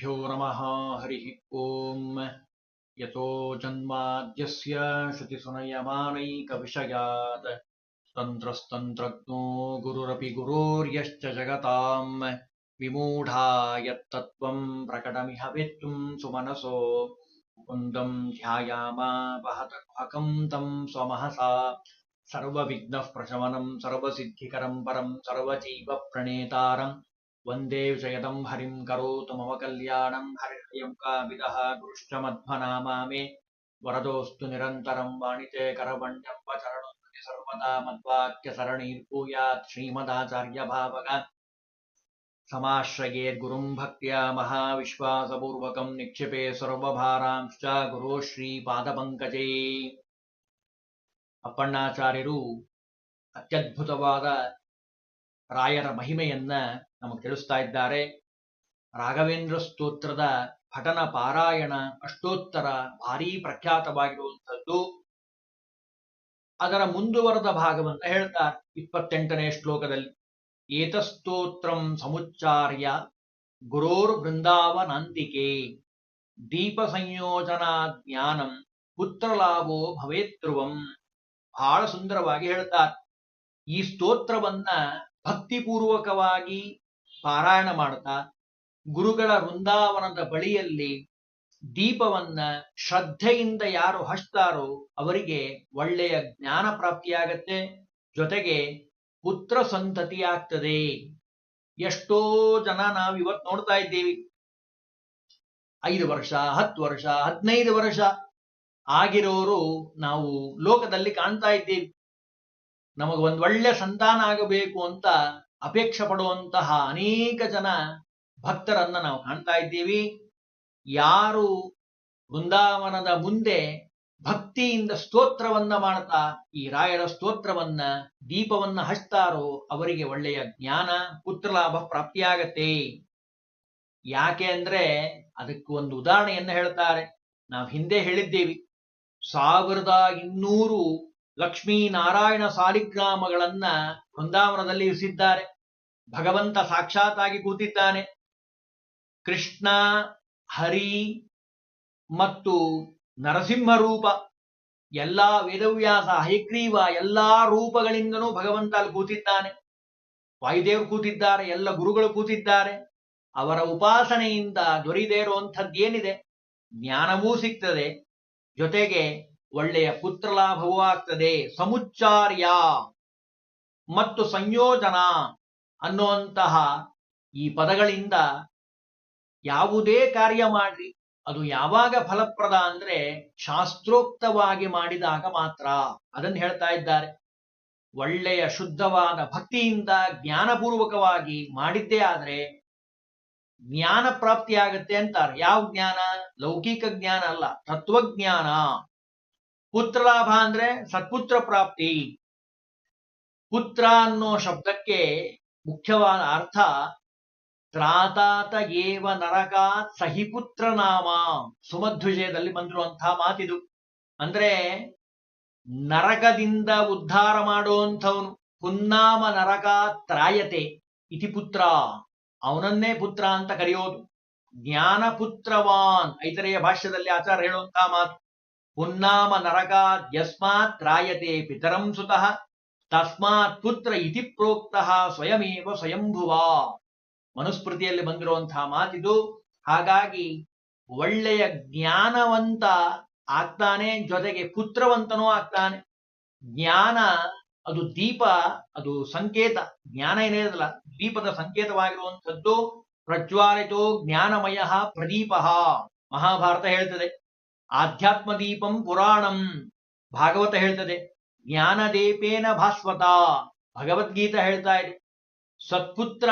श्रीगुरुभ्यो नमः। हरिः ओम्। यतो जन्माद्यस्य श्रुतिसुनयमानैकविषयात् तन्त्रस्तन्त्रज्ञो गुरुरपि गुरोर्यश्च जगताम् विमूढा यत्तत्त्वम् प्रकटमिह वेत्तुम् सुमनसो मुकुन्दम् ध्यायामा वहतकुहकम् तम् स्वमहसा सर्वविघ्नः प्रशमनम् सर्वसिद्धिकरम् परम् सर्वजीवप्रणेतारम् वन्दे विजयदं हरिं करोतु मम कल्याणं हरिहयं कामिदः गुरुश्च मध्वनामा मे वरदोऽस्तु निरन्तरं वाणिते करवण्यं वचरणं सर्वदा मद्वाक्यसरणीर्भूयात् श्रीमदाचार्यभावग समाश्रयेद्गुरुं भक्त्या महाविश्वासपूर्वकं निक्षिपे सर्वभारांश्च गुरो ಶ್ರೀಪಾದಪಂಕಜೇ. ಅಪ್ಪಣ್ಣಾಚಾರ್ಯರು ಅತ್ಯದ್ಭುತವಾದ ರಾಯರ ಮಹಿಮೆಯನ್ನ ನಮಗೆ ತಿಳಿಸ್ತಾ ಇದ್ದಾರೆ. ರಾಘವೇಂದ್ರ ಸ್ತೋತ್ರದ ಪಠನ ಪಾರಾಯಣ ಅಷ್ಟೋತ್ತರ ಭಾರೀ ಪ್ರಖ್ಯಾತವಾಗಿರುವಂಥದ್ದು. ಅದರ ಮುಂದುವರೆದ ಭಾಗವನ್ನ ಹೇಳ್ತಾರೆ 28ನೇ ಶ್ಲೋಕದಲ್ಲಿ. ಏತಸ್ತೋತ್ರಂ ಸಮುಚ್ಚಾರ್ಯ ಗುರೋರ್ ಬೃಂದಾವನಾಂತಿಕೆ ದೀಪ ಸಂಯೋಜನಾ ಜ್ಞಾನಂ ಪುತ್ರಲಾಭೋ ಭವೇತ್ರುವಂ. ಬಹಳ ಸುಂದರವಾಗಿ ಹೇಳ್ತಾರೆ. ಈ ಸ್ತೋತ್ರವನ್ನ ಭಕ್ತಿಪೂರ್ವಕವಾಗಿ ಪಾರಾಯಣ ಮಾಡ್ತಾ ಗುರುಗಳ ವೃಂದಾವನದ ಬಳಿಯಲ್ಲಿ ದೀಪವನ್ನ ಶ್ರದ್ಧೆಯಿಂದ ಯಾರು ಹಚ್ತಾರೋ ಅವರಿಗೆ ಒಳ್ಳೆಯ ಜ್ಞಾನ ಪ್ರಾಪ್ತಿಯಾಗತ್ತೆ, ಜೊತೆಗೆ ಪುತ್ರ ಸಂತತಿ ಆಗ್ತದೆ. ಎಷ್ಟೋ ಜನ ನಾವಿವತ್ತು ನೋಡ್ತಾ ಇದ್ದೀವಿ, 5 ವರ್ಷ 10 ವರ್ಷ 15 ವರ್ಷ ಆಗಿರೋರು ನಾವು ಲೋಕದಲ್ಲಿ ಕಾಣ್ತಾ ಇದ್ದೀವಿ. ನಮಗೊಂದು ಒಳ್ಳೆ ಸಂತಾನ ಆಗಬೇಕು ಅಂತ ಅಪೇಕ್ಷೆ ಪಡುವಂತಹ ಅನೇಕ ಜನ ಭಕ್ತರನ್ನ ನಾವು ಕಾಣ್ತಾ ಇದ್ದೀವಿ. ಯಾರು ವೃಂದಾವನದ ಮುಂದೆ ಭಕ್ತಿಯಿಂದ ಸ್ತೋತ್ರವನ್ನ ಮಾಡ್ತಾ ಈ ರಾಯರ ಸ್ತೋತ್ರವನ್ನ ದೀಪವನ್ನ ಹಚ್ತಾರೋ ಅವರಿಗೆ ಒಳ್ಳೆಯ ಜ್ಞಾನ ಪುತ್ರಲಾಭ ಪ್ರಾಪ್ತಿಯಾಗತ್ತೆ. ಯಾಕೆ ಅಂದ್ರೆ ಅದಕ್ಕೆ ಒಂದು ಉದಾಹರಣೆಯನ್ನ ಹೇಳ್ತಾರೆ. ನಾವು ಹಿಂದೆ ಹೇಳಿದ್ದೀವಿ, 1200 ಲಕ್ಷ್ಮೀನಾರಾಯಣ ಸಾಲಿಗ್ರಾಮಗಳನ್ನ ವೃಂದಾವನದಲ್ಲಿ ಇರಿಸಿದ್ದಾರೆ. ಭಗವಂತ ಸಾಕ್ಷಾತ್ತಾಗಿ ಕೂತಿದ್ದಾನೆ. ಕೃಷ್ಣ, ಹರಿ ಮತ್ತು ನರಸಿಂಹ ರೂಪ, ಎಲ್ಲಾ ವೇದವ್ಯಾಸ, ಹಯಗ್ರೀವ ಎಲ್ಲಾ ರೂಪಗಳಿಂದನೂ ಭಗವಂತ ಅಲ್ಲಿ ಕೂತಿದ್ದಾನೆ. ವಾಯುದೇವರು ಕೂತಿದ್ದಾರೆ, ಎಲ್ಲ ಗುರುಗಳು ಕೂತಿದ್ದಾರೆ. ಅವರ ಉಪಾಸನೆಯಿಂದ ದೊರೆಯದೇ ಇರುವಂಥದ್ದೇನಿದೆ, ಜ್ಞಾನವೂ ಸಿಗ್ತದೆ, ಜೊತೆಗೆ ಒಳ್ಳೆಯ ಪುತ್ರಲಾಭವೂ ಆಗ್ತದೆ. ಸಮುಚ್ಚಾರ್ಯ ಮತ್ತು ಸಂಯೋಜನಾ ಅನ್ನುವಂತಹ ಈ ಪದಗಳಿಂದ ಯಾವುದೇ ಕಾರ್ಯ ಮಾಡ್ರಿ ಅದು ಯಾವಾಗ ಫಲಪ್ರದ ಅಂದ್ರೆ ಶಾಸ್ತ್ರೋಕ್ತವಾಗಿ ಮಾಡಿದಾಗ ಮಾತ್ರ. ಅದನ್ನು ಹೇಳ್ತಾ ಇದ್ದಾರೆ. ಒಳ್ಳೆಯ ಶುದ್ಧವಾದ ಭಕ್ತಿಯಿಂದ ಜ್ಞಾನಪೂರ್ವಕವಾಗಿ ಮಾಡಿದ್ದೇ ಆದ್ರೆ ಜ್ಞಾನ ಪ್ರಾಪ್ತಿಯಾಗತ್ತೆ ಅಂತಾರೆ. ಯಾವ ಜ್ಞಾನ? ಲೌಕಿಕ ಜ್ಞಾನ ಅಲ್ಲ, ತತ್ವಜ್ಞಾನ. ಪುತ್ರಲಾಭ ಅಂದ್ರೆ ಸತ್ಪುತ್ರ ಪ್ರಾಪ್ತಿ. ಪುತ್ರ ಅನ್ನೋ ಶಬ್ದಕ್ಕೆ ಮುಖ್ಯವಾದ ಅರ್ಥ ತ್ರಾತಾತ ಏವ ನರಕಾತ್ ಸಹಿಪುತ್ರ ನಾಮ. ಸುಮಧ್ವಿಜಯದಲ್ಲಿ ಬಂದಿರುವಂತಹ ಮಾತಿದು. ಅಂದ್ರೆ ನರಕದಿಂದ ಉದ್ಧಾರ ಮಾಡುವಂಥವನು. ಪುನ್ನಾಮ ನರಕಾತ್ ತ್ರಾಯತೆ ಇತಿ ಪುತ್ರ, ಅವನನ್ನೇ ಪುತ್ರ ಅಂತ ಕರೆಯೋದು. ಜ್ಞಾನ ಪುತ್ರವಾನ್ ಐತರೆಯ ಭಾಷ್ಯದಲ್ಲಿ ಆಚಾರ್ಯ ಹೇಳುವಂತಹ ಮಾತು. ಪುನ್ನಾಮ ನರಕಾತ್ ಯಸ್ಮಾತ್ ತ್ರಾಯತೆ ಪಿತರಂ ಸುತಃ ತಸ್ಮಾತ್ ಪುತ್ರ ಇತಿ ಪ್ರೋಕ್ತಃ ಸ್ವಯಮೇವ ಸ್ವಯಂಭುವ. ಮನುಸ್ಮೃತಿಯಲ್ಲಿ ಬಂದಿರುವಂತಹ ಮಾತಿದು. ಹಾಗಾಗಿ ಒಳ್ಳೆಯ ಜ್ಞಾನವಂತ ಆಗ್ತಾನೆ, ಜೊತೆಗೆ ಪುತ್ರವಂತನೂ ಆಗ್ತಾನೆ. ಜ್ಞಾನ ಅದು ದೀಪ, ಅದು ಸಂಕೇತ. ಜ್ಞಾನ ಏನಿರಲ್ಲ, ದೀಪದ ಸಂಕೇತವಾಗಿರುವಂಥದ್ದು. ಪ್ರಜ್ವಾಲಿತೋ ಜ್ಞಾನಮಯ ಪ್ರದೀಪ, ಮಹಾಭಾರತ ಹೇಳ್ತದೆ. ಆಧ್ಯಾತ್ಮ ದೀಪಂ ಪುರಾಣಂ, ಭಾಗವತ ಹೇಳ್ತದೆ. ಜ್ಞಾನದೀಪೇನ ಭಾಸ್ವತ, ಭಗವದ್ಗೀತಾ ಹೇಳ್ತಾ ಇದೆ. ಸತ್ಪುತ್ರ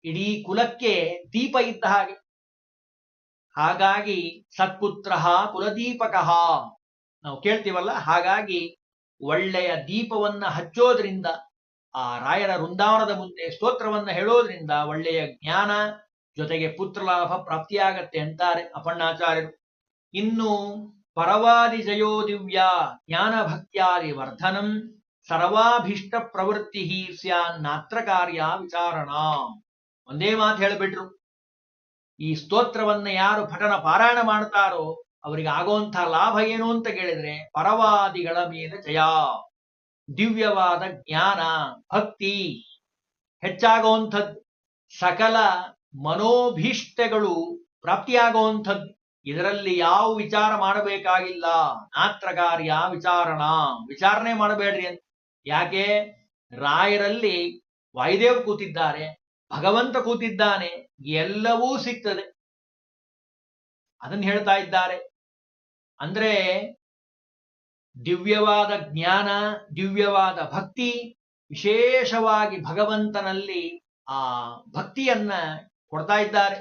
ಇಡೀ ಕುಲಕ್ಕೆ ದೀಪ ಇದ್ದ ಹಾಗೆ. ಹಾಗಾಗಿ ಸತ್ಪುತ್ರ ಕುಲದೀಪಕ ನಾವು ಕೇಳ್ತೀವಲ್ಲ. ಹಾಗಾಗಿ ಒಳ್ಳೆಯ ದೀಪವನ್ನ ಹಚ್ಚೋದ್ರಿಂದ, ಆ ರಾಯರ ವೃಂದಾವನದ ಮುಂದೆ ಸ್ತೋತ್ರವನ್ನ ಹೇಳೋದ್ರಿಂದ ಒಳ್ಳೆಯ ಜ್ಞಾನ ಜೊತೆಗೆ ಪುತ್ರಲಾಭ ಪ್ರಾಪ್ತಿಯಾಗತ್ತೆ ಅಂತಾರೆ ಅಪ್ಪಣ್ಣಾಚಾರ್ಯರು. ಇನ್ನು ಪರವಾದಿ ಜಯೋ ದಿವ್ಯ ಜ್ಞಾನ ಭಕ್ತ್ಯಾದಿ ವರ್ಧನಂ ಸರ್ವಾಭೀಷ್ಟ ಪ್ರವೃತ್ತಿ ಸ್ಯಾನ್ನಾತ್ರ ಕಾರ್ಯ ವಿಚಾರಣ. ಒಂದೇ ಮಾತು ಹೇಳಿಬಿಟ್ರು. ಈ ಸ್ತೋತ್ರವನ್ನ ಯಾರು ಪಠನ ಪಾರಾಯಣ ಮಾಡ್ತಾರೋ ಅವರಿಗೆ ಆಗುವಂತಹ ಲಾಭ ಏನು ಅಂತ ಕೇಳಿದ್ರೆ ಪರವಾದಿಗಳ ಮೇಲೆ ಜಯ, ದಿವ್ಯವಾದ ಜ್ಞಾನ, ಭಕ್ತಿ ಹೆಚ್ಚಾಗುವಂಥದ್ದು, ಸಕಲ ಮನೋಭೀಷ್ಟಗಳು ಪ್ರಾಪ್ತಿಯಾಗುವಂಥದ್ದು. ಇದರಲ್ಲಿ ಯಾವ ವಿಚಾರ ಮಾಡಬೇಕಾಗಿಲ್ಲ. ನಾತ್ರ ಕಾರ್ಯ ವಿಚಾರಣೆ ಮಾಡಬೇಡ್ರಿ ಅಂತ. ಯಾಕೆ? ರಾಯರಲ್ಲಿ ವಾಯುದೇವ್ ಕೂತಿದ್ದಾರೆ, ಭಗವಂತ ಕೂತಿದ್ದಾನೆ, ಎಲ್ಲವೂ ಸಿಗ್ತದೆ. ಅದನ್ನು ಹೇಳ್ತಾ ಇದ್ದಾರೆ. ಅಂದ್ರೆ ದಿವ್ಯವಾದ ಜ್ಞಾನ, ದಿವ್ಯವಾದ ಭಕ್ತಿ, ವಿಶೇಷವಾಗಿ ಭಗವಂತನಲ್ಲಿ ಆ ಭಕ್ತಿಯನ್ನ ಕೊಡ್ತಾ ಇದ್ದಾರೆ.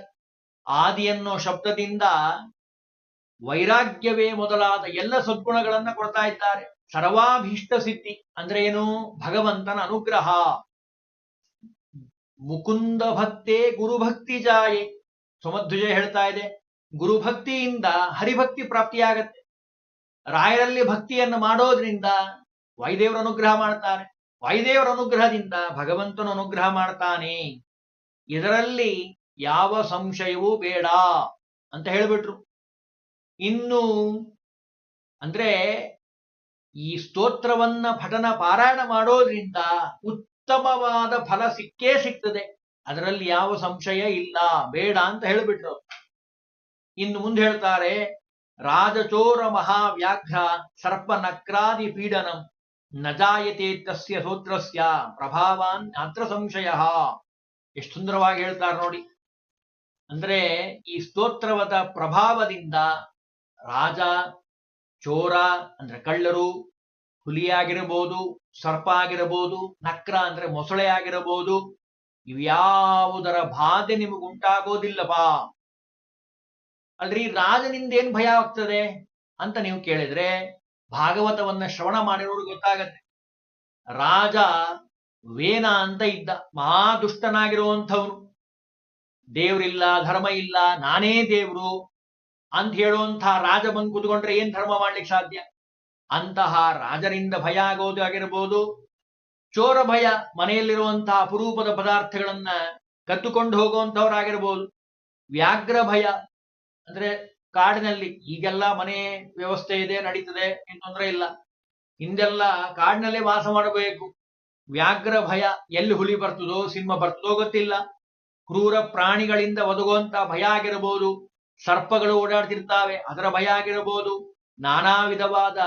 ಆದಿ ಅನ್ನೋ ಶಬ್ದದಿಂದ ವೈರಾಗ್ಯವೇ ಮೊದಲಾದ ಎಲ್ಲ ಸದ್ಗುಣಗಳನ್ನ ಕೊಡ್ತಾ ಇದ್ದಾರೆ. ಸರ್ವಾಭೀಷ್ಟ ಸಿದ್ಧಿ ಅಂದ್ರೆ ಏನು? ಭಗವಂತನ ಅನುಗ್ರಹ. ಮುಕುಂದ ಭಕ್ತೇ ಗುರುಭಕ್ತಿ ಜಾಯೆ, ಸುಮಧ್ವಜ ಹೇಳ್ತಾ ಇದೆ. ಗುರುಭಕ್ತಿಯಿಂದ ಹರಿಭಕ್ತಿ ಪ್ರಾಪ್ತಿಯಾಗತ್ತೆ. ರಾಯರಲ್ಲಿ ಭಕ್ತಿಯನ್ನು ಮಾಡೋದ್ರಿಂದ ವಾಯುದೇವರ ಅನುಗ್ರಹ ಮಾಡ್ತಾರೆ, ವಾಯುದೇವರ ಅನುಗ್ರಹದಿಂದ ಭಗವಂತನ ಅನುಗ್ರಹ ಮಾಡ್ತಾನೆ. ಇದರಲ್ಲಿ ಯಾವ ಸಂಶಯವೂ ಬೇಡ ಅಂತ ಹೇಳಿಬಿಟ್ರು. ಇನ್ನು ಅಂದ್ರೆ ಈ ಸ್ತೋತ್ರವನ್ನ ಪಠನ ಪಾರಾಯಣ ಮಾಡೋದ್ರಿಂದ ಉತ್ತಮವಾದ ಫಲ ಸಿಕ್ಕೇ ಸಿಗ್ತದೆ, ಅದರಲ್ಲಿ ಯಾವ ಸಂಶಯ ಇಲ್ಲ, ಬೇಡ ಅಂತ ಹೇಳಿಬಿಟ್ರು. ಇನ್ನು ಮುಂದೆ ಹೇಳ್ತಾರೆ, ರಾಜಚೋರ ಮಹಾವ್ಯಾಘ್ರ ಸರ್ಪ ನಕ್ರಾದಿ ಪೀಡನಂ ನ ಜಾಯತೆ ತಸ್ಯ ಸೂತ್ರಸ್ಯ ಪ್ರಭಾವಾನ್ ನಾತ್ರ ಸಂಶಯ. ಎಷ್ಟು ಸುಂದರವಾಗಿ ಹೇಳ್ತಾರೆ ನೋಡಿ. ಅಂದ್ರೆ ಈ ಸ್ತೋತ್ರವದ ಪ್ರಭಾವದಿಂದ ರಾಜ, ಚೋರ ಅಂದ್ರೆ ಕಳ್ಳರು, ಹುಲಿಯಾಗಿರಬಹುದು, ಸರ್ಪ ಆಗಿರಬಹುದು, ನಕ್ರ ಅಂದ್ರೆ ಮೊಸಳೆ ಆಗಿರಬಹುದು, ಇವ್ಯಾವುದರ ಬಾಧೆ ನಿಮಗುಂಟಾಗೋದಿಲ್ಲವಾ? ಅಲ್ರಿ ರಾಜನಿಂದ ಏನ್ ಭಯ ಆಗ್ತದೆ ಅಂತ ನೀವು ಕೇಳಿದ್ರೆ ಭಾಗವತವನ್ನ ಶ್ರವಣ ಮಾಡಿರೋರು ಗೊತ್ತಾಗತ್ತೆ. ರಾಜ ವೇನ ಅಂತ ಇದ್ದ, ಮಹಾದುಷ್ಟನಾಗಿರುವಂಥವ್ರು, ದೇವ್ರಿಲ್ಲ, ಧರ್ಮ ಇಲ್ಲ, ನಾನೇ ದೇವ್ರು ಅಂತ ಹೇಳುವಂತಹ ರಾಜ ಬಂದು ಕೂತ್ಕೊಂಡ್ರೆ ಏನ್ ಧರ್ಮ ಮಾಡ್ಲಿಕ್ಕೆ ಸಾಧ್ಯ? ಅಂತಹ ರಾಜರಿಂದ ಭಯ ಆಗೋದು ಆಗಿರಬಹುದು. ಚೋರ ಭಯ, ಮನೆಯಲ್ಲಿರುವಂತಹ ಅಪರೂಪದ ಪದಾರ್ಥಗಳನ್ನ ಕತ್ತುಕೊಂಡು ಹೋಗುವಂತವ್ರಾಗಿರ್ಬೋದು. ವ್ಯಾಘ್ರ ಭಯ ಅಂದ್ರೆ ಕಾಡಿನಲ್ಲಿ, ಈಗೆಲ್ಲ ಮನೆ ವ್ಯವಸ್ಥೆ ಇದೆ, ನಡೀತದೆ, ಏನ್ ತೊಂದರೆ ಇಲ್ಲ. ಹಿಂದೆಲ್ಲ ಕಾಡಿನಲ್ಲೇ ವಾಸ ಮಾಡಬೇಕು. ವ್ಯಾಘ್ರ ಭಯ, ಎಲ್ಲಿ ಹುಲಿ ಬರ್ತದೋ ಸಿಂಹ ಬರ್ತದೋ ಗೊತ್ತಿಲ್ಲ. ಕ್ರೂರ ಪ್ರಾಣಿಗಳಿಂದ ಒದಗುವಂತ ಭಯ ಆಗಿರಬಹುದು. ಸರ್ಪಗಳು ಓಡಾಡ್ತಿರ್ತಾವೆ, ಅದರ ಭಯ ಆಗಿರಬಹುದು. ನಾನಾ ವಿಧವಾದ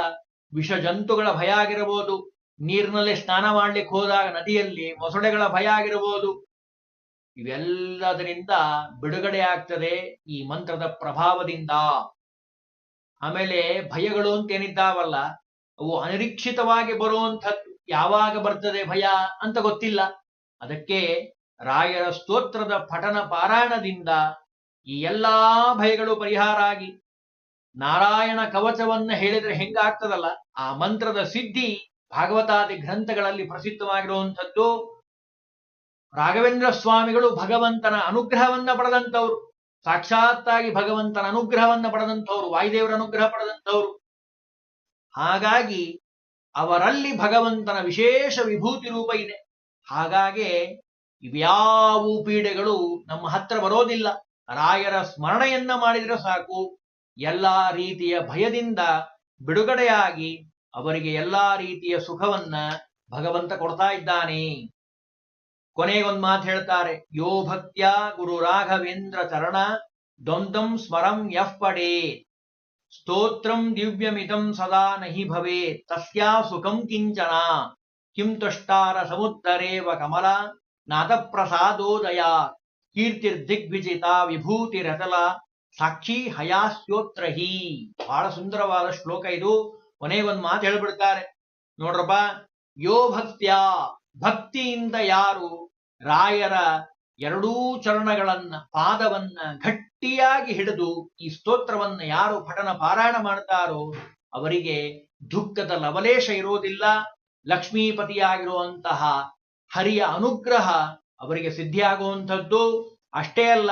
ವಿಷ ಜಂತುಗಳ ಭಯ ಆಗಿರಬಹುದು. ನೀರಿನಲ್ಲಿ ಸ್ನಾನ ಮಾಡ್ಲಿಕ್ಕೆ ಹೋದಾಗ ನದಿಯಲ್ಲಿ ಮೊಸಳೆಗಳ ಭಯ ಆಗಿರಬಹುದು. ಇವೆಲ್ಲದರಿಂದ ಬಿಡುಗಡೆ ಆಗ್ತದೆ ಈ ಮಂತ್ರದ ಪ್ರಭಾವದಿಂದ. ಆಮೇಲೆ ಭಯಗಳು ಅಂತ ಏನಿದ್ದಾವಲ್ಲ, ಅವು ಅನಿರೀಕ್ಷಿತವಾಗಿ ಬರುವಂಥದ್ದು. ಯಾವಾಗ ಬರ್ತದೆ ಭಯ ಅಂತ ಗೊತ್ತಿಲ್ಲ. ಅದಕ್ಕೆ ರಾಯರ ಸ್ತೋತ್ರದ ಪಠನ ಪಾರಾಯಣದಿಂದ ಈ ಎಲ್ಲಾ ಭಯಗಳು ಪರಿಹಾರ ಆಗಿ ನಾರಾಯಣ ಕವಚವನ್ನ ಹೇಳಿದ್ರೆ ಹೆಂಗಾಗ್ತದಲ್ಲ, ಆ ಮಂತ್ರದ ಸಿದ್ಧಿ ಭಾಗವತಾದಿ ಗ್ರಂಥಗಳಲ್ಲಿ ಪ್ರಸಿದ್ಧವಾಗಿರುವಂಥದ್ದು. ರಾಘವೇಂದ್ರ ಸ್ವಾಮಿಗಳು ಭಗವಂತನ ಅನುಗ್ರಹವನ್ನ ಪಡೆದಂಥವ್ರು, ಸಾಕ್ಷಾತ್ತಾಗಿ ಭಗವಂತನ ಅನುಗ್ರಹವನ್ನ ಪಡೆದಂಥವ್ರು, ವಾಯುದೇವರ ಅನುಗ್ರಹ ಪಡೆದಂಥವ್ರು. ಹಾಗಾಗಿ ಅವರಲ್ಲಿ ಭಗವಂತನ ವಿಶೇಷ ವಿಭೂತಿ ರೂಪ ಇದೆ. ಹಾಗಾಗಿ ಇವ್ಯಾವ ಪೀಡೆಗಳು ನಮ್ಮ ಹತ್ರ ಬರೋದಿಲ್ಲ. ರಾಯರ ಸ್ಮರಣೆಯನ್ನ ಮಾಡಿದ್ರೆ ಸಾಕು, ಎಲ್ಲಾ ರೀತಿಯ ಭಯದಿಂದ ಬಿಡುಗಡೆಯಾಗಿ ಅವರಿಗೆ ಎಲ್ಲಾ ರೀತಿಯ ಸುಖವನ್ನ ಭಗವಂತ ಕೊಡ್ತಾ ಇದ್ದಾನೆ. ಕೊನೆಗೊಂದು ಮಾತು ಹೇಳ್ತಾರೆ, ಯೋ ಭಕ್ತ್ಯ ಗುರು ರಾಘವೇಂದ್ರ ಚರಣ ದ್ವಂದ್ವಂ ಸ್ಮರಂ ಯಃ ಪಡೇ ಸ್ತೋತ್ರಂ ದಿವ್ಯಮಿದಂ ಸದಾ ನಹಿ ಭವೇ ತಸ್ಯಾ ಸುಖಂ ಕಿಂಚನ ಕಿಂ ತುಷ್ಟಾರ ಸಮುದ್ದರೇವ ಕಮಲ ನಾದ ಪ್ರಸಾದೋದಯ ಕೀರ್ತಿರ್ದಿಗ್ವಿಜಿತ ವಿಭೂತಿರತಲ ಸಾಕ್ಷಿ ಹಯಾಸ್ಯೋತ್ರಹಿ. ಬಹಳ ಸುಂದರವಾದ ಶ್ಲೋಕ ಇದು. ಕೊನೆಗೊಂದು ಮಾತು ಹೇಳ್ಬಿಡ್ತಾರೆ ನೋಡ್ರಪ್ಪ, ಯೋ ಭಕ್ತ್ಯ, ಭಕ್ತಿಯಿಂದ ಯಾರು ರಾಯರ ಎರಡೂ ಚರಣಗಳನ್ನ, ಪಾದವನ್ನ ಗಟ್ಟಿಯಾಗಿ ಹಿಡಿದು ಈ ಸ್ತೋತ್ರವನ್ನ ಯಾರು ಪಠನ ಪಾರಾಯಣ ಮಾಡ್ತಾರೋ ಅವರಿಗೆ ದುಃಖದ ಲವಲೇಶ ಇರೋದಿಲ್ಲ. ಲಕ್ಷ್ಮೀಪತಿಯಾಗಿರುವಂತಹ ಹರಿಯ ಅನುಗ್ರಹ ಅವರಿಗೆ ಸಿದ್ಧಿಯಾಗುವಂಥದ್ದು. ಅಷ್ಟೇ ಅಲ್ಲ,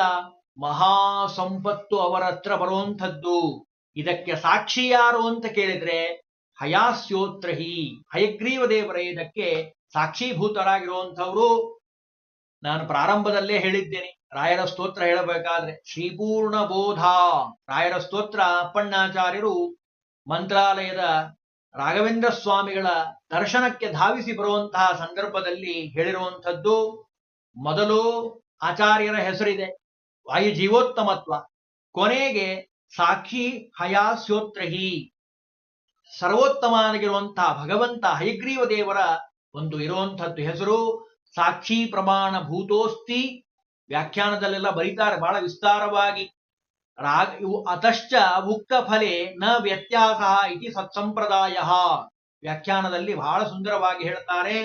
ಮಹಾ ಸಂಪತ್ತು ಅವರ ಹತ್ರ ಬರುವಂಥದ್ದು. ಇದಕ್ಕೆ ಸಾಕ್ಷಿ ಯಾರು ಅಂತ ಕೇಳಿದ್ರೆ ಹಯಾಸ್ಯೋತ್ರಹಿ, ಹಯಗ್ರೀವ ದೇವರೇ ಇದಕ್ಕೆ ಸಾಕ್ಷೀಭೂತರಾಗಿರುವಂಥವ್ರು. ನಾನು ಪ್ರಾರಂಭದಲ್ಲೇ ಹೇಳಿದ್ದೇನೆ, ರಾಯರ ಸ್ತೋತ್ರ ಹೇಳಬೇಕಾದ್ರೆ ಶ್ರೀಪೂರ್ಣ ಬೋಧ ರಾಯರ ಸ್ತೋತ್ರ ಅಪ್ಪಣ್ಣಾಚಾರ್ಯರು ಮಂತ್ರಾಲಯದ ರಾಘವೇಂದ್ರ ಸ್ವಾಮಿಗಳ ದರ್ಶನಕ್ಕೆ ಧಾವಿಸಿ ಬರುವಂತಹ ಸಂದರ್ಭದಲ್ಲಿ ಹೇಳಿರುವಂಥದ್ದು. ಮೊದಲು ಆಚಾರ್ಯರ ಹೆಸರಿದೆ, ವಾಯು ಜೀವೋತ್ತಮತ್ವ, ಕೊನೆಗೆ ಸಾಕ್ಷಿ ಹಯಾಸ್ಯೋತ್ರಹಿ, ಸರ್ವೋತ್ತಮನಾಗಿರುವಂತಹ ಭಗವಂತ ಹಯಗ್ರೀವ ದೇವರ ಒಂದು ಇರುವಂಥದ್ದು ಹೆಸರು ಸಾಕ್ಷಿ ಪ್ರಮಾಣ ಭೂತೋಸ್ತಿ. ವ್ಯಾಖ್ಯಾನದಲ್ಲೆಲ್ಲ ಬರೀತಾರೆ ಬಹಳ ವಿಸ್ತಾರವಾಗಿ. ಇವು ಅತಶ್ಚ ಭುಕ್ತ ಫಲೆ ನ ವ್ಯತ್ಯಾಸ ಇತಿ ಸತ್ಸಂಪ್ರದಾಯ. ವ್ಯಾಖ್ಯಾನದಲ್ಲಿ ಬಹಳ ಸುಂದರವಾಗಿ ಹೇಳ್ತಾರೆ.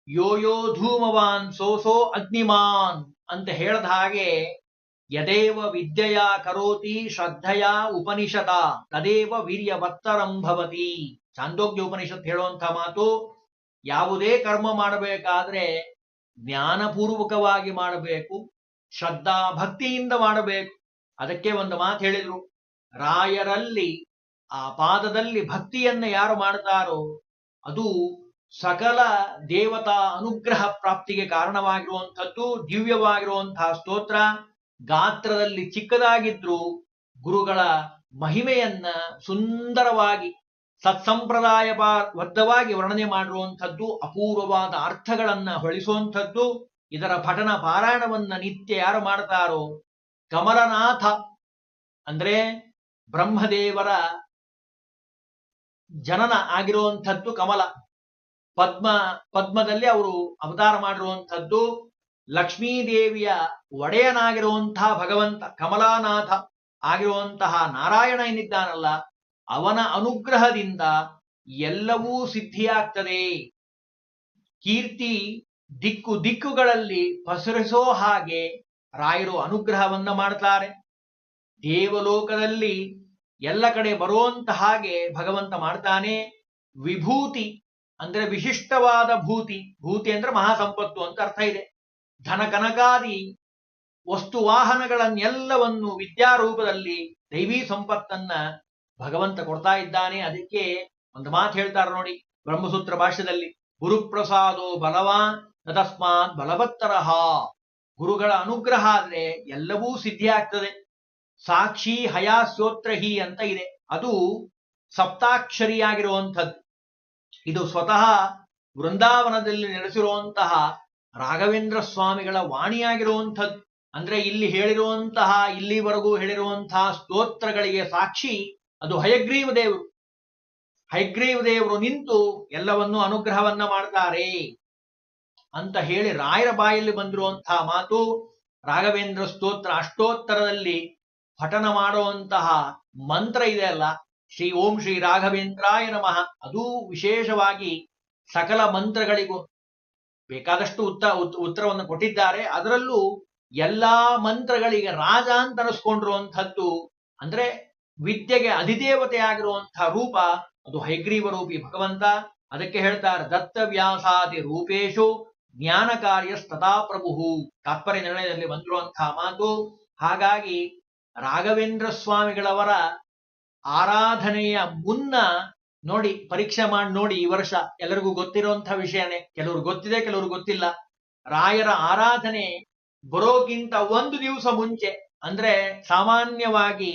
ಯೋ ಯೋ ಧೂಮವಾನ್ ಸೋಸೋ ಅಗ್ನಿಮಾನ್ ಅಂತ ಹೇಳದ ಹಾಗೆ, ಯದೇವ ವಿದ್ಯೆಯ ಕರೋತಿ ಶ್ರದ್ಧೆಯ ಉಪನಿಷದ ತದೇವ ವೀರ್ಯವತ್ತರಂ ಭವತಿ. ಚಾಂದೋಗ್ಯ ಉಪನಿಷತ್ ಹೇಳುವಂತ ಮಾತು, ಯಾವುದೇ ಕರ್ಮ ಮಾಡಬೇಕಾದ್ರೆ ಜ್ಞಾನಪೂರ್ವಕವಾಗಿ ಮಾಡಬೇಕು, ಶ್ರದ್ಧಾ ಭಕ್ತಿಯಿಂದ ಮಾಡಬೇಕು. ಅದಕ್ಕೆ ಒಂದು ಮಾತು ಹೇಳಿದ್ರು, ರಾಯರಲ್ಲಿ ಆ ಪಾದದಲ್ಲಿ ಭಕ್ತಿಯನ್ನ ಯಾರು ಮಾಡ್ತಾರೋ ಅದು ಸಕಲ ದೇವತಾ ಅನುಗ್ರಹ ಪ್ರಾಪ್ತಿಗೆ ಕಾರಣವಾಗಿರುವಂಥದ್ದು. ದಿವ್ಯವಾಗಿರುವಂತಹ ಸ್ತೋತ್ರ, ಗಾತ್ರದಲ್ಲಿ ಚಿಕ್ಕದಾಗಿದ್ರು ಗುರುಗಳ ಮಹಿಮೆಯನ್ನ ಸುಂದರವಾಗಿ ಸತ್ಸಂಪ್ರದಾಯ ಬದ್ಧವಾಗಿ ವರ್ಣನೆ ಮಾಡಿರುವಂಥದ್ದು, ಅಪೂರ್ವವಾದ ಅರ್ಥಗಳನ್ನ ಹೊಳಿಸುವಂಥದ್ದು. ಇದರ ಪಠನ ಪಾರಾಯಣವನ್ನ ನಿತ್ಯ ಯಾರು ಮಾಡ್ತಾರೋ, ಕಮಲನಾಥ ಅಂದ್ರೆ ಬ್ರಹ್ಮದೇವರ ಜನನ ಆಗಿರುವಂಥದ್ದು ಕಮಲ, ಪದ್ಮದಲ್ಲಿ ಅವರು ಅವತಾರ ಮಾಡಿರುವಂಥದ್ದು. ಲಕ್ಷ್ಮೀದೇವಿಯ ಒಡೆಯನಾಗಿರುವಂತಹ ಭಗವಂತ ಕಮಲಾನಾಥ ಆಗಿರುವಂತಹ ನಾರಾಯಣ ಏನಿದ್ದಾನಲ್ಲ, ಅವನ ಅನುಗ್ರಹದಿಂದ ಎಲ್ಲವೂ ಸಿದ್ಧಿಯಾಗ್ತದೆ. ಕೀರ್ತಿ ದಿಕ್ಕು ದಿಕ್ಕುಗಳಲ್ಲಿ ಪಸರಿಸೋ ಹಾಗೆ ರಾಯರು ಅನುಗ್ರಹವನ್ನ ಮಾಡ್ತಾರೆ. ದೇವಲೋಕದಲ್ಲಿ ಎಲ್ಲ ಕಡೆ ಬರುವಂತ ಹಾಗೆ ಭಗವಂತ ಮಾಡ್ತಾನೆ. ವಿಭೂತಿ ಅಂದ್ರೆ ವಿಶಿಷ್ಟವಾದ ಭೂತಿ, ಭೂತಿ ಅಂದ್ರೆ ಮಹಾಸಂಪತ್ತು ಅಂತ ಅರ್ಥ ಇದೆ. ಧನ ಕನಕಾದಿ ವಸ್ತು ವಾಹನಗಳನ್ನೆಲ್ಲವನ್ನು ವಿದ್ಯಾರೂಪದಲ್ಲಿ ದೈವಿ ಸಂಪತ್ತನ್ನ ಭಗವಂತ ಕೊಡ್ತಾ ಇದ್ದಾನೆ. ಅದಕ್ಕೆ ಒಂದು ಮಾತು ಹೇಳ್ತಾರೆ ನೋಡಿ ಬ್ರಹ್ಮಸೂತ್ರ ಭಾಷ್ಯದಲ್ಲಿ, ಗುರುಪ್ರಸಾದೋ ಬಲವಾನ್ ತಸ್ಮಾತ್ ಬಲವತ್ತರಹ. ಗುರುಗಳ ಅನುಗ್ರಹ ಆದ್ರೆ ಎಲ್ಲವೂ ಸಿದ್ಧಿ ಆಗ್ತದೆ. ಸಾಕ್ಷಿ ಹಯಾಸ್ಯೋತ್ರಹಿ ಅಂತ ಇದೆ, ಅದು ಸಪ್ತಾಕ್ಷರಿಯಾಗಿರುವಂಥದ್ದು. ಇದು ಸ್ವತಃ ವೃಂದಾವನದಲ್ಲಿ ನೆಲೆಸಿರುವಂತಹ ರಾಘವೇಂದ್ರ ಸ್ವಾಮಿಗಳ ವಾಣಿಯಾಗಿರುವಂಥದ್ದು. ಅಂದ್ರೆ ಇಲ್ಲಿ ಹೇಳಿರುವಂತಹ, ಇಲ್ಲಿವರೆಗೂ ಹೇಳಿರುವಂತಹ ಸ್ತೋತ್ರಗಳಿಗೆ ಸಾಕ್ಷಿ ಅದು ಹಯಗ್ರೀವ ದೇವರು. ಹಯಗ್ರೀವ ದೇವರು ನಿಂತು ಎಲ್ಲವನ್ನೂ ಅನುಗ್ರಹವನ್ನ ಮಾಡ್ತಾರೆ ಅಂತ ಹೇಳಿ ರಾಯರ ಬಾಯಲ್ಲಿ ಬಂದಿರುವಂತಹ ಮಾತು. ರಾಘವೇಂದ್ರ ಸ್ತೋತ್ರ ಅಷ್ಟೋತ್ತರದಲ್ಲಿ ಪಠನ ಮಾಡುವಂತಹ ಮಂತ್ರ ಇದೆ ಅಲ್ಲ, ಶ್ರೀ ಓಂ ಶ್ರೀ ರಾಘವೇಂದ್ರಾಯ ನಮಃ, ಅದು ವಿಶೇಷವಾಗಿ ಸಕಲ ಮಂತ್ರಗಳಿಗೂ ಬೇಕಾದಷ್ಟು ಉತ್ತರವನ್ನು ಕೊಟ್ಟಿದ್ದಾರೆ. ಅದರಲ್ಲೂ ಎಲ್ಲಾ ಮಂತ್ರಗಳಿಗೆ ರಾಜ ಅಂತ ಅನಿಸ್ಕೊಂಡಿರುವಂಥದ್ದು ಅಂದ್ರೆ ವಿದ್ಯೆಗೆ ಅಧಿದೇವತೆ ಆಗಿರುವಂತಹ ರೂಪ ಅದು ಹಯಗ್ರೀವ ರೂಪಿ ಭಗವಂತ. ಅದಕ್ಕೆ ಹೇಳ್ತಾರೆ ದತ್ತವ್ಯಾಸಾದಿ ರೂಪೇಶು ಜ್ಞಾನ ಕಾರ್ಯ ಸ್ತಥಾ ಪ್ರಭು, ತಾತ್ಪರ್ಯ ನಿರ್ಣಯದಲ್ಲಿ ಬಂದಿರುವಂತಹ ಮಾತು. ಹಾಗಾಗಿ ರಾಘವೇಂದ್ರ ಸ್ವಾಮಿಗಳವರ ಆರಾಧನೆಯ ಮುನ್ನ ನೋಡಿ, ಪರೀಕ್ಷೆ ಮಾಡಿ ನೋಡಿ. ಈ ವರ್ಷ ಎಲ್ಲರಿಗೂ ಗೊತ್ತಿರುವಂತಹ ವಿಷಯನೇ, ಕೆಲವರು ಗೊತ್ತಿದೆ ಕೆಲವರು ಗೊತ್ತಿಲ್ಲ. ರಾಯರ ಆರಾಧನೆ ಬರೋಕ್ಕಿಂತ ಒಂದು ದಿವಸ ಮುಂಚೆ, ಅಂದ್ರೆ ಸಾಮಾನ್ಯವಾಗಿ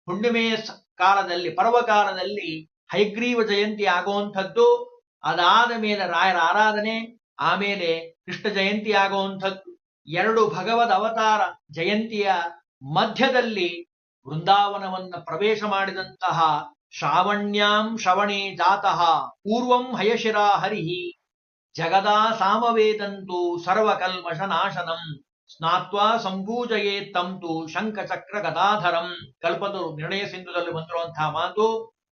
ಹುಣ್ಣಿಮೆಯ ಕಾಲದಲ್ಲಿ, ಪರ್ವಕಾಲದಲ್ಲಿ ಹಯಗ್ರೀವ ಜಯಂತಿ ಆಗುವಂಥದ್ದು. ಅದಾದ ಮೇಲೆ ರಾಯರ ಆರಾಧನೆ, ಆಮೇಲೆ ಕೃಷ್ಣ ಜಯಂತಿ ಆಗುವಂಥದ್ದು. ಎರಡು ಭಗವದ್ ಅವತಾರ ಜಯಂತಿಯ ಮಧ್ಯದಲ್ಲಿ ವೃಂದಾವನವನ್ನ ಪ್ರವೇಶ ಮಾಡಿದಂತಹ ಶ್ರಾವಣ್ಯಾಂ ಶ್ರವಣೇ ಜಾತಃ ಪೂರ್ವಂ ಹಯಶಿರಾ ಹರಿಹಿ ಜಗದಾ ಸಾಮವೇದಂತು ಸರ್ವಕಲ್ಮಷ ನಾಶನಂ ಸ್ನಾತ್ವಾ ಸಂಪೂಜಯೇ ತಂತು ಶಂಖಚಕ್ರ ಗದಾಧರಂ. ಕಲ್ಪತರು ನಿರ್ಣಯ ಸಿಂಧುದಲ್ಲಿ ಬಂದಿರುವಂತಹ ಮಾತು.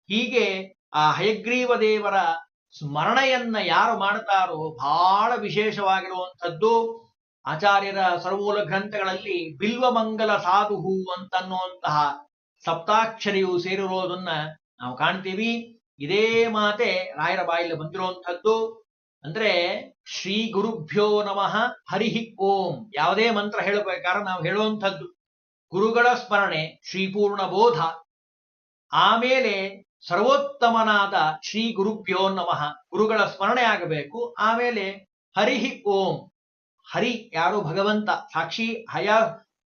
ಹೀಗೆ ಆ ಹಯಗ್ರೀವ ದೇವರ ಸ್ಮರಣೆಯನ್ನ ಯಾರು ಮಾಡ್ತಾರೋ ಬಹಳ ವಿಶೇಷವಾಗಿರುವಂಥದ್ದು. ಆಚಾರ್ಯರ ಸರ್ವೂಲ ಗ್ರಂಥಗಳಲ್ಲಿ ಬಿಲ್ವಮಂಗಲ ಸಾಧುಹು ಅಂತನ್ನುವಂತಹ ಸಪ್ತಾಕ್ಷರಿಯು ಸೇರಿರೋದನ್ನ ನಾವು ಕಾಣ್ತೀವಿ. ಇದೇ ಮಾತೆ ರಾಯರ ಬಾಯಲ್ಲಿ ಬಂದಿರುವಂಥದ್ದು. ಅಂದ್ರೆ ಶ್ರೀ ಗುರುಭ್ಯೋ ನಮಃ ಹರಿಹಿ ಓಂ. ಯಾವುದೇ ಮಂತ್ರ ಹೇಳಬೇಕಾದ್ರೆ ನಾವು ಹೇಳುವಂಥದ್ದು ಗುರುಗಳ ಸ್ಮರಣೆ, ಶ್ರೀಪೂರ್ಣ ಬೋಧ, ಆಮೇಲೆ ಸರ್ವೋತ್ತಮನಾದ ಶ್ರೀ ಗುರುಭ್ಯೋ ನಮಃ, ಗುರುಗಳ ಸ್ಮರಣೆ ಆಗಬೇಕು. ಆಮೇಲೆ ಹರಿಹಿ ಓಂ, ಹರಿ ಯಾರು ಭಗವಂತ ಸಾಕ್ಷಿ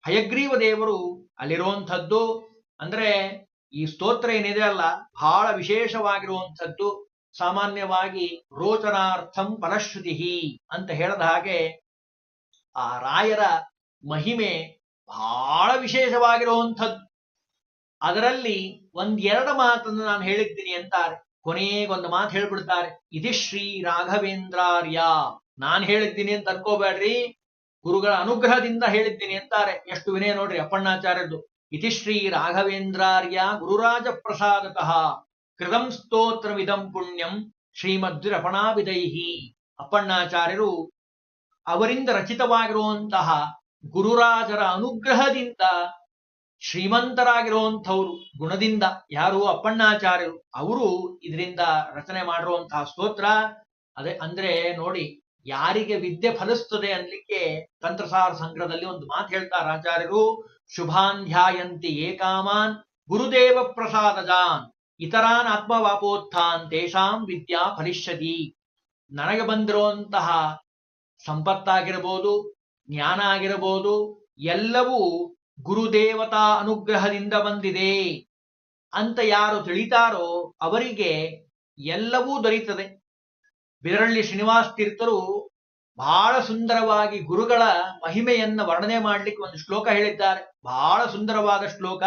ಹಯಗ್ರೀವ ದೇವರು ಅಲ್ಲಿರುವಂಥದ್ದು. ಅಂದ್ರೆ ಈ ಸ್ತೋತ್ರ ಏನಿದೆ ಅಲ್ಲ ಬಹಳ ವಿಶೇಷವಾಗಿರುವಂಥದ್ದು. ಸಾಮಾನ್ಯವಾಗಿ ರೋಚನಾರ್ಥಂ ಫಲಶ್ರುತಿ ಅಂತ ಹೇಳದ ಹಾಗೆ ಆ ರಾಯರ ಮಹಿಮೆ ಬಹಳ ವಿಶೇಷವಾಗಿರುವಂಥದ್ದು. ಅದರಲ್ಲಿ ಒಂದೆರಡು ಮಾತನ್ನು ನಾನು ಹೇಳಿದ್ದೀನಿ ಅಂತಾರೆ. ಕೊನೆಗೊಂದು ಮಾತು ಹೇಳ್ಬಿಡ್ತಾರೆ, ಇದಿ ಶ್ರೀ ರಾಘವೇಂದ್ರಾರ್ಯ. ನಾನು ಹೇಳಿದ್ದೀನಿ ಅಂತ ಅನ್ಕೋಬೇಡ್ರಿ, ಗುರುಗಳ ಅನುಗ್ರಹದಿಂದ ಹೇಳಿದ್ದೀನಿ ಅಂತಾರೆ. ಎಷ್ಟು ವಿನಯ ನೋಡ್ರಿ ಅಪ್ಪಣ್ಣಾಚಾರ್ಯದ್ದು. ಇತಿ ಶ್ರೀ ರಾಘವೇಂದ್ರಾರ್ಯ ಗುರುರಾಜ ಪ್ರಸಾದತಃ ಕೃತಂ ಸ್ತೋತ್ರವಿದಂ ಪುಣ್ಯಂ ಶ್ರೀಮದ್ವಿರಪಣಾವಿದೈಹಿ. ಅಪ್ಪಣ್ಣಾಚಾರ್ಯರು ಅವರಿಂದ ರಚಿತವಾಗಿರುವಂತಹ ಗುರುರಾಜರ ಅನುಗ್ರಹದಿಂದ ಶ್ರೀಮಂತರಾಗಿರುವಂಥವ್ರು ಗುಣದಿಂದ. ಯಾರು? ಅಪ್ಪಣ್ಣಾಚಾರ್ಯರು. ಅವರು ಇದರಿಂದ ರಚನೆ ಮಾಡಿರುವಂತಹ ಸ್ತೋತ್ರ ಅದೇ. ಅಂದ್ರೆ ನೋಡಿ, ಯಾರಿಗೆ ವಿದ್ಯೆ ಫಲಿಸ್ತದೆ ಅನ್ಲಿಕ್ಕೆ ತಂತ್ರಸಾರ ಸಂಗ್ರಹದಲ್ಲಿ ಒಂದು ಮಾತು ಹೇಳ್ತಾರೆ ಆಚಾರ್ಯರು. ಶುಭಾಂಧ್ಯಾಯಂತಿ ಏಕಾಮಾನ್ ಗುರುದೇವ ಪ್ರಸಾದಜಾನ್ ಇತರಾನ್ ಆತ್ಮವಾಪೋತ್ಥಾನ್ ತೇಷಾಂ ವಿದ್ಯಾ ಫಲಿಷ್ಯತಿ. ನನಗೆ ಬಂದಿರುವಂತಹ ಸಂಪತ್ತಾಗಿರಬಹುದು, ಜ್ಞಾನ ಆಗಿರಬಹುದು, ಎಲ್ಲವೂ ಗುರುದೇವತಾ ಅನುಗ್ರಹದಿಂದ ಬಂದಿದೆ ಅಂತ ಯಾರು ತಿಳಿತಾರೋ ಅವರಿಗೆ ಎಲ್ಲವೂ ದೊರೆಯುತ್ತದೆ. ಬಿದರಳ್ಳಿ ಶ್ರೀನಿವಾಸ ತೀರ್ಥರು ಬಹಳ ಸುಂದರವಾಗಿ ಗುರುಗಳ ಮಹಿಮೆಯನ್ನ ವರ್ಣನೆ ಮಾಡ್ಲಿಕ್ಕೆ ಒಂದು ಶ್ಲೋಕ ಹೇಳಿದ್ದಾರೆ. ಬಹಳ ಸುಂದರವಾದ ಶ್ಲೋಕ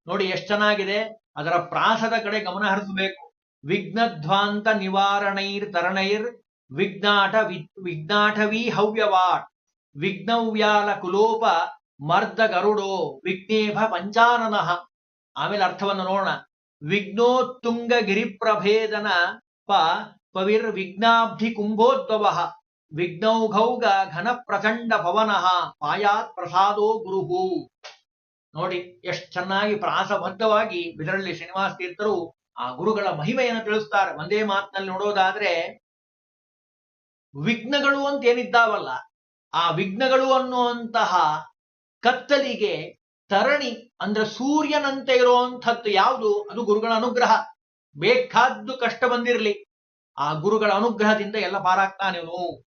ನೋಡಿ, ಎಷ್ಟು ಚೆನ್ನಾಗಿದೆ. ಅದರ ಪ್ರಾಸದ ಕಡೆ ಗಮನ ಹರಿಸಬೇಕು. ವಿಘ್ನಧ್ವಾಂತ ನಿವಾರಣೈರ್ ತರಣೈರ್ ವಿಘ್ನಾಟವಿ ಹವ್ಯವಾಟ್ ವಿಘ್ನವ್ಯಾಲ ಕುಲೋಪ ಮರ್ದ ಗರುಡೋ ವಿಘ್ನೇಭ ಪಂಚಾನನಃ. ಆಮೇಲೆ ಅರ್ಥವನ್ನು ನೋಡೋಣ. ವಿಘ್ನೋತ್ತುಂಗ ಗಿರಿಪ್ರಭೇದನ ಪವಿರ್ ವಿಘ್ನಾಬ್ಧಿ ಕುಂಭೋದ್ಭವ ವಿಘ್ನೌಘೌಗ ಘನ ಪ್ರಚಂಡ ಪವನಃ ಪಾಯಾತ್ ಪ್ರಸಾದೋ ಗುರುಹು. ನೋಡಿ ಎಷ್ಟು ಚೆನ್ನಾಗಿ ಪ್ರಾಸಬದ್ಧವಾಗಿ ಬಿದರಳ್ಳಿ ಶ್ರೀನಿವಾಸ ತೀರ್ಥರು ಆ ಗುರುಗಳ ಮಹಿಮೆಯನ್ನು ತಿಳಿಸ್ತಾರೆ. ಒಂದೇ ಮಾತಿನಲ್ಲಿ ನೋಡೋದಾದ್ರೆ, ವಿಘ್ನಗಳು ಅಂತ ಏನಿದ್ದಾವಲ್ಲ, ಆ ವಿಘ್ನಗಳು ಅನ್ನುವಂತಹ ಕತ್ತಲಿಗೆ ತರಣಿ ಅಂದ್ರೆ ಸೂರ್ಯನಂತೆ ಇರುವಂಥದ್ದು ಯಾವುದು? ಅದು ಗುರುಗಳ ಅನುಗ್ರಹ. ಬೇಕಾದ್ದು ಕಷ್ಟ ಬಂದಿರಲಿ, ಆ ಗುರುಗಳ ಅನುಗ್ರಹದಿಂದ ಎಲ್ಲ ಪಾರಾಗ್ತಾನೇನು.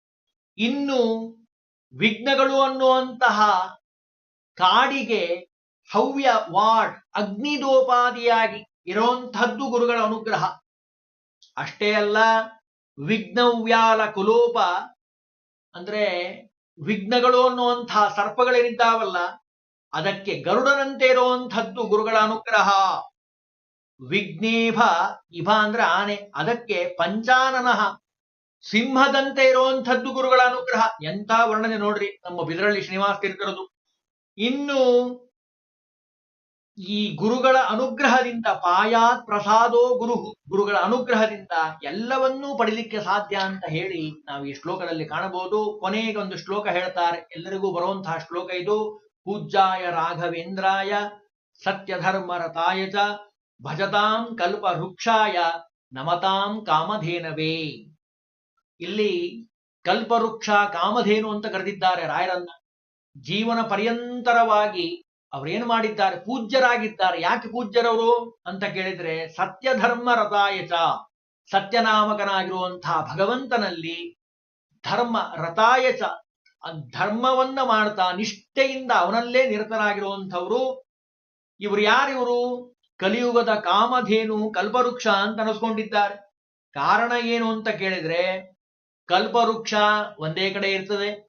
ಇನ್ನು ವಿಘ್ನಗಳು ಅನ್ನುವಂತಹ ಕಾಡಿಗೆ ಹವ್ಯ ವಾಡ್ ಅಗ್ನಿದೋಪಾದಿಯಾಗಿ ಇರುವಂತಹದ್ದು ಗುರುಗಳ ಅನುಗ್ರಹ. ಅಷ್ಟೇ ಅಲ್ಲ, ವಿಘ್ನವ್ಯಾಲ ಕುಲೋಪ ಅಂದ್ರೆ ವಿಘ್ನಗಳು ಅನ್ನುವಂತಹ ಸರ್ಪಗಳೇನಿದ್ದಾವಲ್ಲ ಅದಕ್ಕೆ ಗರುಡನಂತೆ ಇರುವಂಥದ್ದು ಗುರುಗಳ ಅನುಗ್ರಹ. ವಿಘ್ನೇಭ ಇಭ ಅಂದ್ರೆ ಆನೆ, ಅದಕ್ಕೆ ಪಂಚಾನನಃ ಸಿಂಹದಂತೆ ಇರುವಂಥದ್ದು ಗುರುಗಳ ಅನುಗ್ರಹ. ಎಂಥ ವರ್ಣನೆ ನೋಡ್ರಿ ನಮ್ಮ ಬಿದರಳ್ಳಿ ಶ್ರೀನಿವಾಸ ತೀರ್ಥರದು. ಇನ್ನು ಈ ಗುರುಗಳ ಅನುಗ್ರಹದಿಂದ ಪಾಯಾತ್ ಪ್ರಸಾದೋ ಗುರು, ಗುರುಗಳ ಅನುಗ್ರಹದಿಂದ ಎಲ್ಲವನ್ನೂ ಪಡಿಲಿಕ್ಕೆ ಸಾಧ್ಯ ಅಂತ ಹೇಳಿ ನಾವು ಈ ಶ್ಲೋಕದಲ್ಲಿ ಕಾಣಬಹುದು. ಕೊನೆಗೆ ಒಂದು ಶ್ಲೋಕ ಹೇಳ್ತಾರೆ, ಎಲ್ಲರಿಗೂ ಬರುವಂತಹ ಶ್ಲೋಕ ಇದು. ಪೂಜ್ಯಾಯ ರಾಘವೇಂದ್ರಾಯ ಸತ್ಯಧರ್ಮ ರತಾಯ ಚ ಭಜತಾಂ ಕಲ್ಪ ವೃಕ್ಷಾಯ ನಮತಾಂ ಕಾಮಧೇನವೇ. ಇಲ್ಲಿ ಕಲ್ಪವೃಕ್ಷ ಕಾಮಧೇನು ಅಂತ ಕರೆದಿದ್ದಾರೆ ರಾಯರನ್ನ. ಜೀವನ ಪರ್ಯಂತರವಾಗಿ ಅವರೇನು ಮಾಡಿದ್ದಾರೆ? ಪೂಜ್ಯರಾಗಿದ್ದಾರೆ. ಯಾಕೆ ಪೂಜ್ಯರವರು ಅಂತ ಕೇಳಿದ್ರೆ, ಸತ್ಯಧರ್ಮ ರತಾಯಚ, ಸತ್ಯನಾಮಕನಾಗಿರುವಂತಹ ಭಗವಂತನಲ್ಲಿ ಧರ್ಮ ರತಾಯಚ, ಧರ್ಮವನ್ನ ಮಾಡ್ತಾ ನಿಷ್ಠೆಯಿಂದ ಅವನಲ್ಲೇ ನಿರತರಾಗಿರುವಂಥವ್ರು. ಇವರು ಯಾರಿವರು? ಕಲಿಯುಗದ ಕಾಮಧೇನು ಕಲ್ಪವೃಕ್ಷ ಅಂತ ಅನಿಸ್ಕೊಂಡಿದ್ದಾರೆ. ಕಾರಣ ಏನು ಅಂತ ಕೇಳಿದ್ರೆ, ಕಲ್ಪವೃಕ್ಷ ಒಂದೇ ಕಡೆ ಇರ್ತದೆ,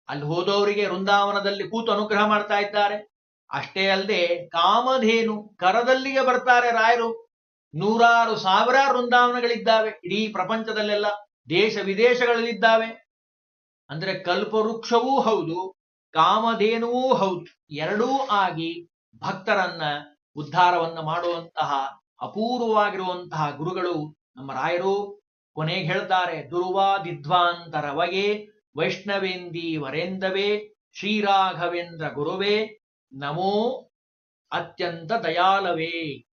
ಅಲ್ಲಿ ಹೋದವರಿಗೆ ವೃಂದಾವನದಲ್ಲಿ ಕೂತು ಅನುಗ್ರಹ ಮಾಡ್ತಾ ಇದ್ದಾರೆ. ಅಷ್ಟೇ ಅಲ್ಲದೆ ಕಾಮಧೇನು ಕರದಲ್ಲಿಗೆ ಬರ್ತಾರೆ ರಾಯರು. ನೂರಾರು ಸಾವಿರಾರು ವೃಂದಾವನಗಳಿದ್ದಾವೆ ಇಡೀ ಪ್ರಪಂಚದಲ್ಲೆಲ್ಲ, ದೇಶ ವಿದೇಶಗಳಲ್ಲಿದ್ದಾವೆ. ಅಂದ್ರೆ ಕಲ್ಪವೃಕ್ಷವೂ ಹೌದು, ಕಾಮಧೇನುವೂ ಹೌದು, ಎರಡೂ ಆಗಿ ಭಕ್ತರನ್ನ ಉದ್ಧಾರವನ್ನ ಮಾಡುವಂತಹ ಅಪೂರ್ವವಾಗಿರುವಂತಹ ಗುರುಗಳು ನಮ್ಮ ರಾಯರು. ಕೊನೆಗೆ ಹೇಳ್ತಾರೆ, ದುರ್ವಾದಿಧ್ವಾಂತರವಗೆ ವೈಷ್ಣವೇಂದಿ ವರೇಂದವೇ ಶ್ರೀರಾಘವೇಂದ್ರ ಗುರುವೇ ನಮೋ ಅತ್ಯಂತ ದಯಾಲವೇ.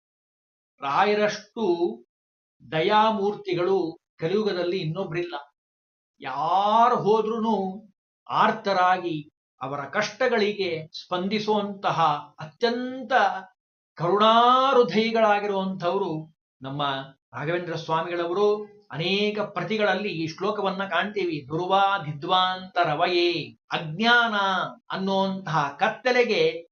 ರಾಯರಷ್ಟು ದಯಾಮೂರ್ತಿಗಳು ಕಲಿಯುಗದಲ್ಲಿ ಇನ್ನೊಬ್ರಿಲ್ಲ. ಯಾರು ಹೋದ್ರೂ ಆರ್ತರಾಗಿ ಅವರ ಕಷ್ಟಗಳಿಗೆ ಸ್ಪಂದಿಸುವಂತಹ ಅತ್ಯಂತ ಕರುಣಾಹೃದಯಿಗಳಾಗಿರುವಂಥವರು ನಮ್ಮ ರಾಘವೇಂದ್ರ ಸ್ವಾಮಿಗಳವರು. ಅನೇಕ ಪ್ರತಿಗಳಲ್ಲಿ ಈ ಶ್ಲೋಕವನ್ನ ಕಾಣ್ತೀವಿ. ದುರ್ವಾಧಿದ್ವಾಂತರವಯೇ, ಅಜ್ಞಾನ ಅನ್ನುವಂತಹ ಕತ್ತಲೆಗೆ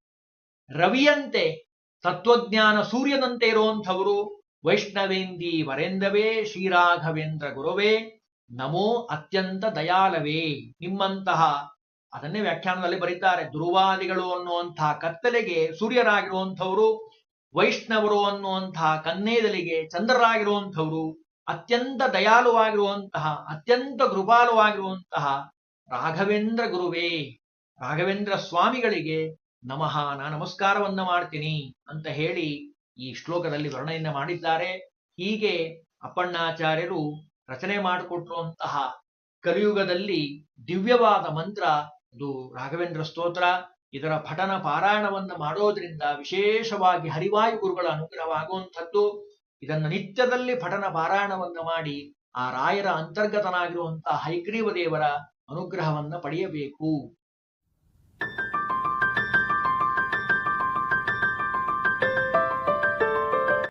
ರವಿಯಂತೆ ತತ್ವಜ್ಞಾನ ಸೂರ್ಯನಂತೆ ಇರುವಂಥವರು ವೈಷ್ಣವೇಂದಿ ವರೆಂದವೇ ಶ್ರೀರಾಘವೇಂದ್ರ ಗುರುವೇ ನಮೋ ಅತ್ಯಂತ ದಯಾಲವೇ. ನಿಮ್ಮಂತಹ, ಅದನ್ನೇ ವ್ಯಾಖ್ಯಾನದಲ್ಲಿ ಬರೀತಾರೆ, ದುರ್ವಾದಿಗಳು ಅನ್ನುವಂತಹ ಕತ್ತಲೆಗೆ ಸೂರ್ಯರಾಗಿರುವಂಥವರು, ವೈಷ್ಣವರು ಅನ್ನುವಂತಹ ಕನ್ನೇದಲಿಗೆ ಚಂದ್ರರಾಗಿರುವಂಥವರು, ಅತ್ಯಂತ ದಯಾಳುವಾಗಿರುವಂತಹ, ಅತ್ಯಂತ ಕೃಪಾಳುವಾಗಿರುವಂತಹ ರಾಘವೇಂದ್ರ ಗುರುವೇ, ರಾಘವೇಂದ್ರ ಸ್ವಾಮಿಗಳಿಗೆ ನಮಃ, ನಾ ನಮಸ್ಕಾರವನ್ನ ಮಾಡ್ತೀನಿ ಅಂತ ಹೇಳಿ ಈ ಶ್ಲೋಕದಲ್ಲಿ ವರ್ಣನೆಯನ್ನ ಮಾಡಿದ್ದಾರೆ. ಹೀಗೆ ಅಪ್ಪಣ್ಣಾಚಾರ್ಯರು ರಚನೆ ಮಾಡಿಕೊಟ್ಟಿರುವಂತಹ ಕಲಿಯುಗದಲ್ಲಿ ದಿವ್ಯವಾದ ಮಂತ್ರ ಇದು ರಾಘವೇಂದ್ರ ಸ್ತೋತ್ರ. ಇದರ ಪಠನ ಪಾರಾಯಣವನ್ನ ಮಾಡೋದ್ರಿಂದ ವಿಶೇಷವಾಗಿ ಹರಿವಾಯು ಗುರುಗಳ ಅನುಗ್ರಹವಾಗುವಂಥದ್ದು. ಇದನ್ನು ನಿತ್ಯದಲ್ಲಿ ಪಠನ ಪಾರಾಯಣವನ್ನ ಮಾಡಿ ಆ ರಾಯರ ಅಂತರ್ಗತನಾಗಿರುವಂತಹ ಹೈಗ್ರೀವ ದೇವರ ಅನುಗ್ರಹವನ್ನ ಪಡೆಯಬೇಕು.